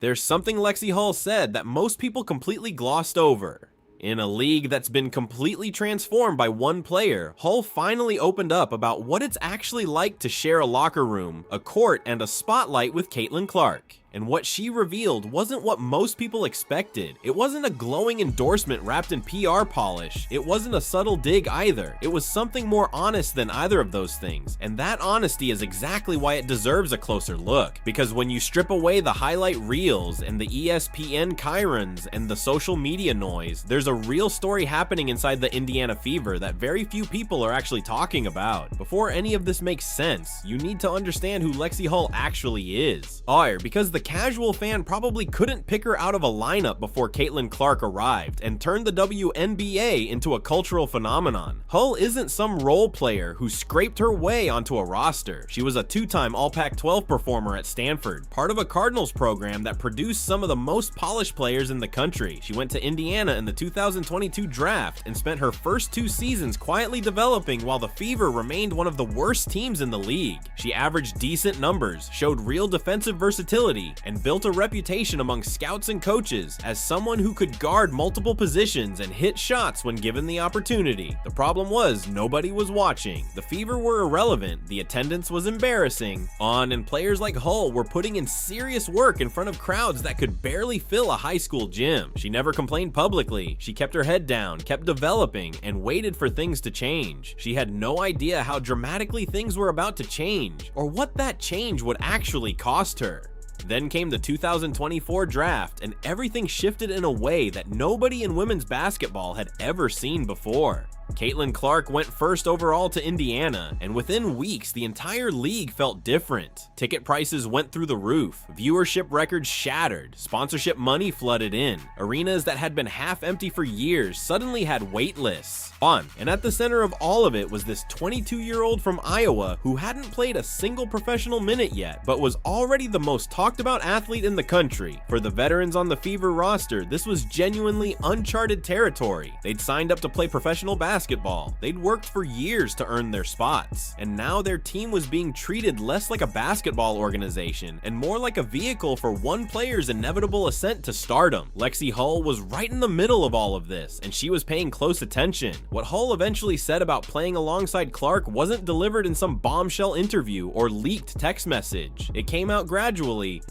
There's something Lexie Hull said that most people completely glossed over. In a league that's been completely transformed by one player, Hull finally opened up about what it's actually like to share a locker room, a court, and a spotlight with Caitlin Clark. And what she revealed wasn't what most people expected. It wasn't a glowing endorsement wrapped in PR polish. It wasn't a subtle dig either. It was something more honest than either of those things. And that honesty is exactly why it deserves a closer look. Because when you strip away the highlight reels and the ESPN chyrons and the social media noise, there's a real story happening inside the Indiana Fever that very few people are actually talking about. Before any of this makes sense, you need to understand who Lexie Hull actually is. Because the casual fan probably couldn't pick her out of a lineup before Caitlin Clark arrived and turned the WNBA into a cultural phenomenon. Hull isn't some role player who scraped her way onto a roster. She was a two-time All-Pac-12 performer at Stanford, part of a Cardinals program that produced some of the most polished players in the country. She went to Indiana in the 2022 draft and spent her first 2 seasons quietly developing while the Fever remained one of the worst teams in the league. She averaged decent numbers, showed real defensive versatility, and built a reputation among scouts and coaches as someone who could guard multiple positions and hit shots when given the opportunity. The problem was nobody was watching. The Fever were irrelevant, the attendance was embarrassing, and players like Hull were putting in serious work in front of crowds that could barely fill a high school gym. She never complained publicly. She kept her head down, kept developing, and waited for things to change. She had no idea how dramatically things were about to change, or what that change would actually cost her. Then came the 2024 draft, and everything shifted in a way that nobody in women's basketball had ever seen before. Caitlin Clark went first overall to Indiana, and within weeks, the entire league felt different. Ticket prices went through the roof, viewership records shattered, sponsorship money flooded in. Arenas that had been half empty for years suddenly had wait lists. And at the center of all of it was this 22-year-old from Iowa who hadn't played a single professional minute yet, but was already the most talked about athlete in the country. For the veterans on the Fever roster, this was genuinely uncharted territory. They'd signed up to play professional basketball. They'd worked for years to earn their spots. And now their team was being treated less like a basketball organization and more like a vehicle for one player's inevitable ascent to stardom. Lexie Hull was right in the middle of all of this, and she was paying close attention. What Hull eventually said about playing alongside Clark wasn't delivered in some bombshell interview or leaked text message. It came out gradually,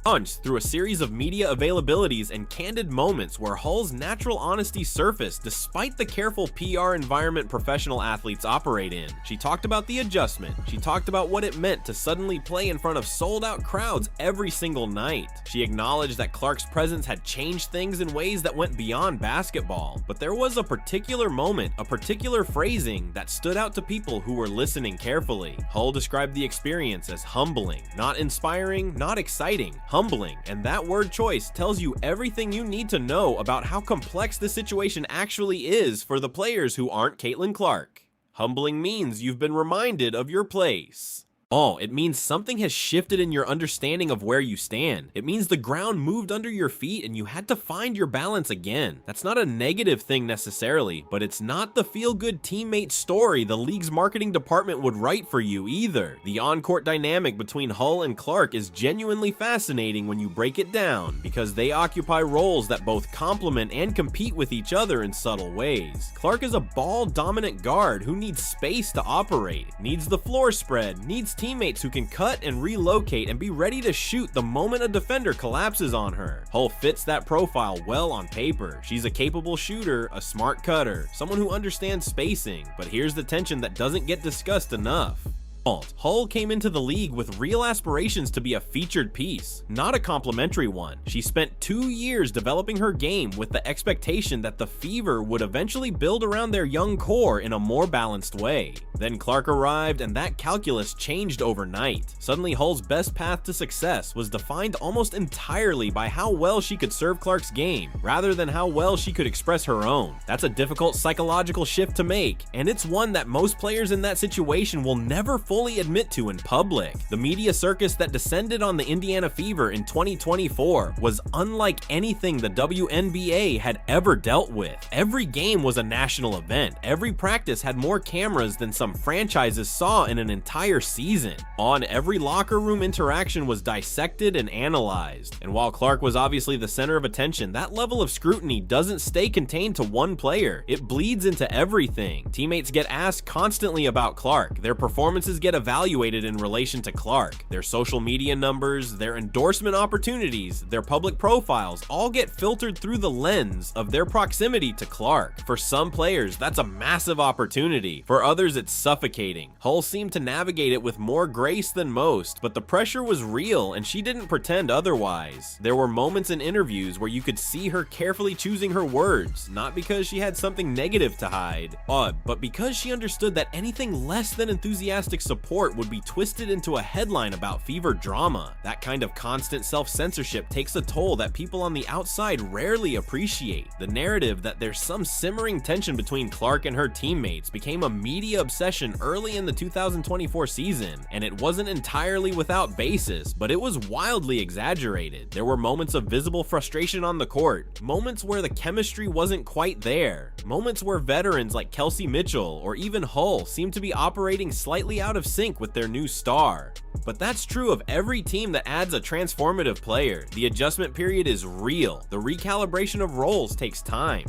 through a series of media availabilities and candid moments where Hull's natural honesty surfaced despite the careful PR environment professional athletes operate in. She talked about the adjustment. She talked about what it meant to suddenly play in front of sold-out crowds every single night. She acknowledged that Clark's presence had changed things in ways that went beyond basketball. But there was a particular moment, a particular phrasing that stood out to people who were listening carefully. Hull described the experience as humbling, not inspiring, not exciting, humbling, and that word choice tells you everything you need to know about how complex the situation actually is for the players who aren't Caitlin Clark. Humbling means you've been reminded of your place. It means something has shifted in your understanding of where you stand. It means the ground moved under your feet and you had to find your balance again. That's not a negative thing necessarily, but it's not the feel-good teammate story the league's marketing department would write for you either. The on-court dynamic between Hull and Clark is genuinely fascinating when you break it down, because they occupy roles that both complement and compete with each other in subtle ways. Clark is a ball-dominant guard who needs space to operate, needs the floor spread, needs teammates who can cut and relocate and be ready to shoot the moment a defender collapses on her. Hull fits that profile well on paper. She's a capable shooter, a smart cutter, someone who understands spacing, but here's the tension that doesn't get discussed enough. Hull came into the league with real aspirations to be a featured piece, not a complimentary one. She spent 2 years developing her game with the expectation that the Fever would eventually build around their young core in a more balanced way. Then Clark arrived and that calculus changed overnight. Suddenly Hull's best path to success was defined almost entirely by how well she could serve Clark's game, rather than how well she could express her own. That's a difficult psychological shift to make, and it's one that most players in that situation will never fully admit to in public. The media circus that descended on the Indiana Fever in 2024 was unlike anything the WNBA had ever dealt with. Every game was a national event. Every practice had more cameras than some some franchises saw in an entire season. Every locker room interaction was dissected and analyzed, and while Clark was obviously the center of attention, that level of scrutiny doesn't stay contained to one player. It bleeds into everything. Teammates get asked constantly about Clark, their performances get evaluated in relation to Clark, their social media numbers, their endorsement opportunities, their public profiles all get filtered through the lens of their proximity to Clark. For some players, that's a massive opportunity. For others, it's suffocating. Hull seemed to navigate it with more grace than most, but the pressure was real and she didn't pretend otherwise. There were moments in interviews where you could see her carefully choosing her words, not because she had something negative to hide, but because she understood that anything less than enthusiastic support would be twisted into a headline about fever drama. That kind of constant self-censorship takes a toll that people on the outside rarely appreciate. The narrative that there's some simmering tension between Clark and her teammates became a media obsession early in the 2024 season, and it wasn't entirely without basis, but it was wildly exaggerated. There were moments of visible frustration on the court, moments where the chemistry wasn't quite there, moments where veterans like Kelsey Mitchell or even Hull seemed to be operating slightly out of sync with their new star. But that's true of every team that adds a transformative player. The adjustment period is real. The recalibration of roles takes time.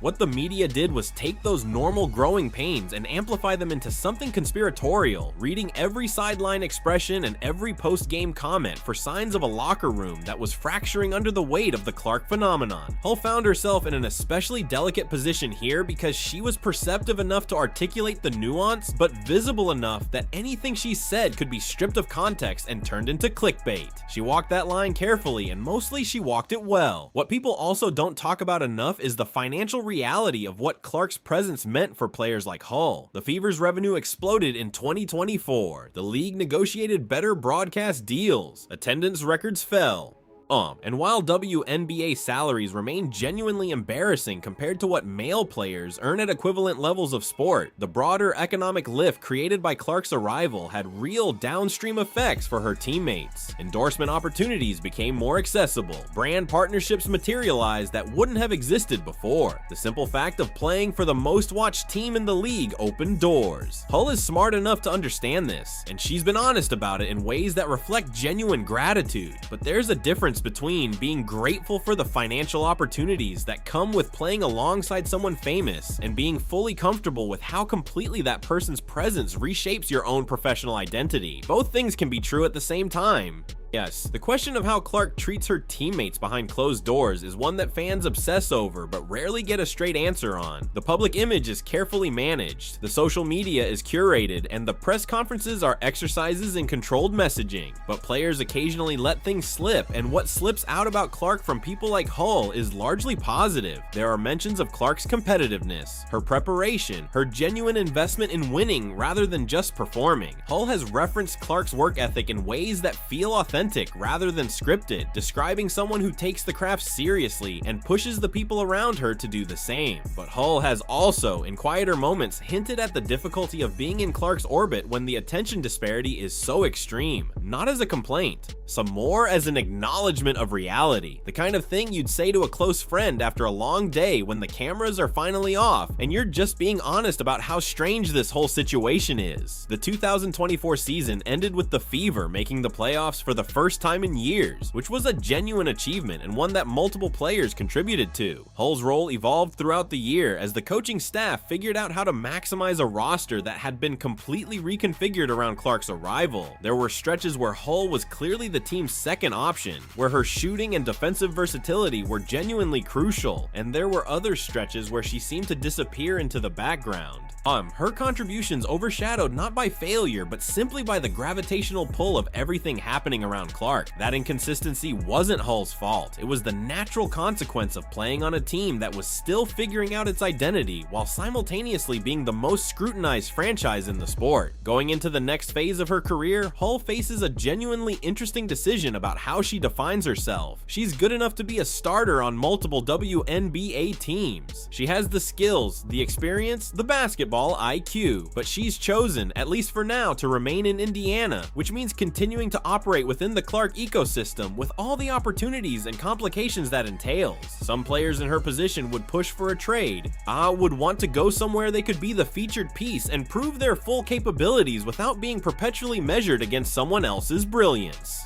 What the media did was take those normal growing pains and amplify them into something conspiratorial, reading every sideline expression and every post-game comment for signs of a locker room that was fracturing under the weight of the Clark phenomenon. Hull found herself in an especially delicate position here because she was perceptive enough to articulate the nuance, but visible enough that anything she said could be stripped of context and turned into clickbait. She walked that line carefully, and mostly she walked it well. What people also don't talk about enough is the financial reality of what Clark's presence meant for players like Hull. The Fever's revenue exploded in 2024. The league negotiated better broadcast deals. Attendance records fell. And while WNBA salaries remain genuinely embarrassing compared to what male players earn at equivalent levels of sport, the broader economic lift created by Clark's arrival had real downstream effects for her teammates. Endorsement opportunities became more accessible. Brand partnerships materialized that wouldn't have existed before. The simple fact of playing for the most watched team in the league opened doors. Hull is smart enough to understand this, and she's been honest about it in ways that reflect genuine gratitude. But there's a difference between being grateful for the financial opportunities that come with playing alongside someone famous and being fully comfortable with how completely that person's presence reshapes your own professional identity. Both things can be true at the same time. Yes, the question of how Clark treats her teammates behind closed doors is one that fans obsess over but rarely get a straight answer on. The public image is carefully managed, the social media is curated, and the press conferences are exercises in controlled messaging. But players occasionally let things slip, and what slips out about Clark from people like Hull is largely positive. There are mentions of Clark's competitiveness, her preparation, her genuine investment in winning rather than just performing. Hull has referenced Clark's work ethic in ways that feel authentic rather than scripted, describing someone who takes the craft seriously and pushes the people around her to do the same. But Hull has also, in quieter moments, hinted at the difficulty of being in Clark's orbit when the attention disparity is so extreme. Not as a complaint, some more as an acknowledgement of reality. The kind of thing you'd say to a close friend after a long day when the cameras are finally off and you're just being honest about how strange this whole situation is. The 2024 season ended with the Fever making the playoffs for the first time in years, which was a genuine achievement and one that multiple players contributed to. Hull's role evolved throughout the year as the coaching staff figured out how to maximize a roster that had been completely reconfigured around Clark's arrival. There were stretches where Hull was clearly the team's second option, where her shooting and defensive versatility were genuinely crucial, and there were other stretches where she seemed to disappear into the background. Her contributions overshadowed not by failure, but simply by the gravitational pull of everything happening around Clark. That inconsistency wasn't Hull's fault. It was the natural consequence of playing on a team that was still figuring out its identity while simultaneously being the most scrutinized franchise in the sport. Going into the next phase of her career, Hull faces a genuinely interesting decision about how she defines herself. She's good enough to be a starter on multiple WNBA teams. She has the skills, the experience, the basketball basketball IQ, but she's chosen, at least for now, to remain in Indiana, which means continuing to operate within the Clark ecosystem with all the opportunities and complications that entails. Some players in her position would push for a trade, would want to go somewhere they could be the featured piece and prove their full capabilities without being perpetually measured against someone else's brilliance.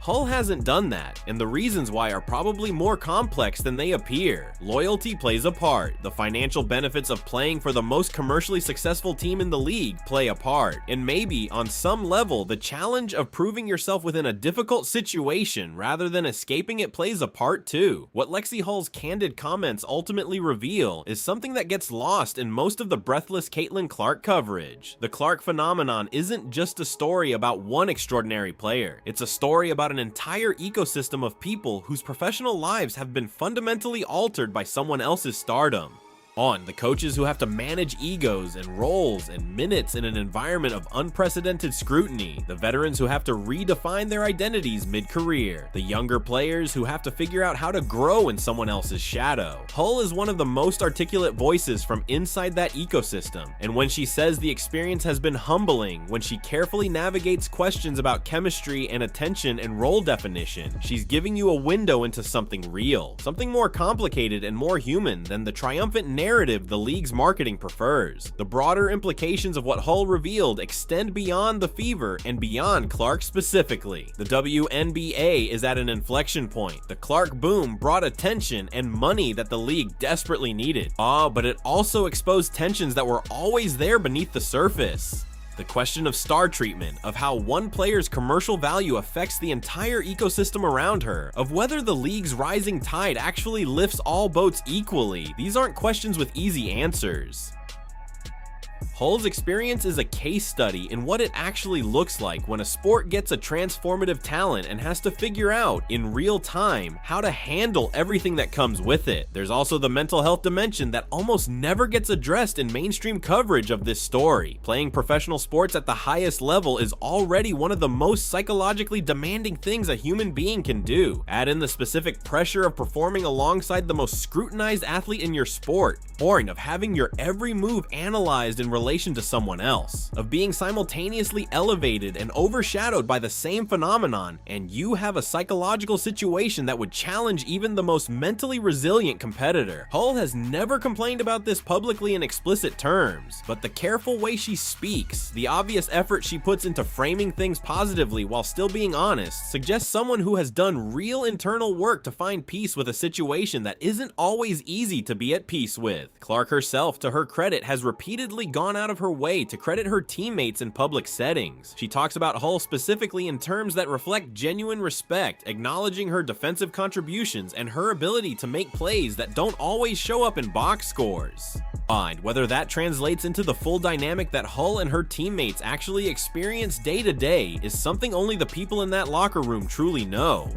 Hull hasn't done that, and the reasons why are probably more complex than they appear. Loyalty plays a part. The financial benefits of playing for the most commercially successful team in the league play a part. And maybe, on some level, the challenge of proving yourself within a difficult situation rather than escaping it plays a part too. What Lexie Hull's candid comments ultimately reveal is something that gets lost in most of the breathless Caitlin Clark coverage. The Clark phenomenon isn't just a story about one extraordinary player. It's a story about an entire ecosystem of people whose professional lives have been fundamentally altered by someone else's stardom. The coaches who have to manage egos and roles and minutes in an environment of unprecedented scrutiny, the veterans who have to redefine their identities mid-career, the younger players who have to figure out how to grow in someone else's shadow. Hull is one of the most articulate voices from inside that ecosystem, and when she says the experience has been humbling, when she carefully navigates questions about chemistry and attention and role definition, she's giving you a window into something real, something more complicated and more human than the triumphant narrative the league's marketing prefers. The broader implications of what Hull revealed extend beyond the fever and beyond Clark specifically. The WNBA is at an inflection point. The Clark boom brought attention and money that the league desperately needed. But it also exposed tensions that were always there beneath the surface. The question of star treatment, of how one player's commercial value affects the entire ecosystem around her, of whether the league's rising tide actually lifts all boats equally. These aren't questions with easy answers. Hull's experience is a case study in what it actually looks like when a sport gets a transformative talent and has to figure out, in real time, how to handle everything that comes with it. There's also the mental health dimension that almost never gets addressed in mainstream coverage of this story. Playing professional sports at the highest level is already one of the most psychologically demanding things a human being can do. Add in the specific pressure of performing alongside the most scrutinized athlete in your sport, of having your every move analyzed in relation to someone else, of being simultaneously elevated and overshadowed by the same phenomenon, and you have a psychological situation that would challenge even the most mentally resilient competitor. Hull has never complained about this publicly in explicit terms, but the careful way she speaks, the obvious effort she puts into framing things positively while still being honest, suggests someone who has done real internal work to find peace with a situation that isn't always easy to be at peace with. Clark herself, to her credit, has repeatedly gone out of her way to credit her teammates in public settings. She talks about Hull specifically in terms that reflect genuine respect, acknowledging her defensive contributions and her ability to make plays that don't always show up in box scores. Whether that translates into the full dynamic that Hull and her teammates actually experience day to day is something only the people in that locker room truly know.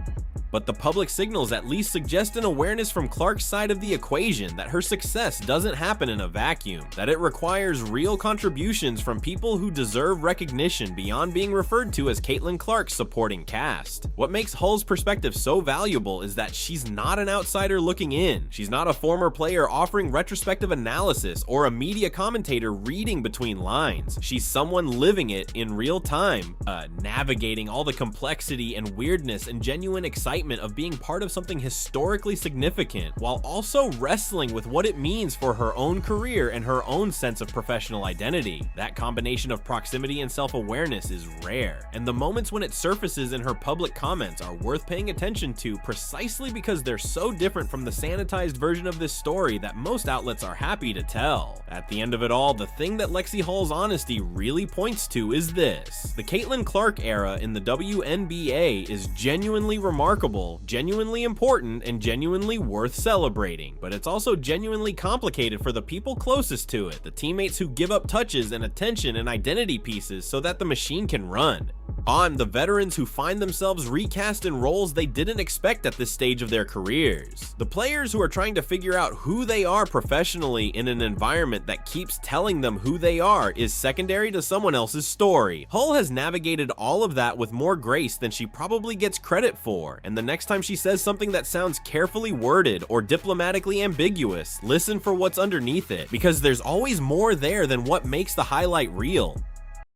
But the public signals at least suggest an awareness from Clark's side of the equation that her success doesn't happen in a vacuum, that it requires real contributions from people who deserve recognition beyond being referred to as Caitlin Clark's supporting cast. What makes Hull's perspective so valuable is that she's not an outsider looking in. She's not a former player offering retrospective analysis or a media commentator reading between lines. She's someone living it in real time, navigating all the complexity and weirdness and genuine excitement of being part of something historically significant, while also wrestling with what it means for her own career and her own sense of professional identity. That combination of proximity and self-awareness is rare, and the moments when it surfaces in her public comments are worth paying attention to precisely because they're so different from the sanitized version of this story that most outlets are happy to tell. At the end of it all, the thing that Lexie Hull's honesty really points to is this: the Caitlin Clark era in the WNBA is genuinely remarkable, genuinely important, and genuinely worth celebrating, but it's also genuinely complicated for the people closest to it, the teammates who give up touches and attention and identity pieces so that the machine can run. On the veterans who find themselves recast in roles they didn't expect at this stage of their careers. The players who are trying to figure out who they are professionally in an environment that keeps telling them who they are is secondary to someone else's story. Hull has navigated all of that with more grace than she probably gets credit for, and the next time she says something that sounds carefully worded or diplomatically ambiguous, listen for what's underneath it, because there's always more there than what makes the highlight real.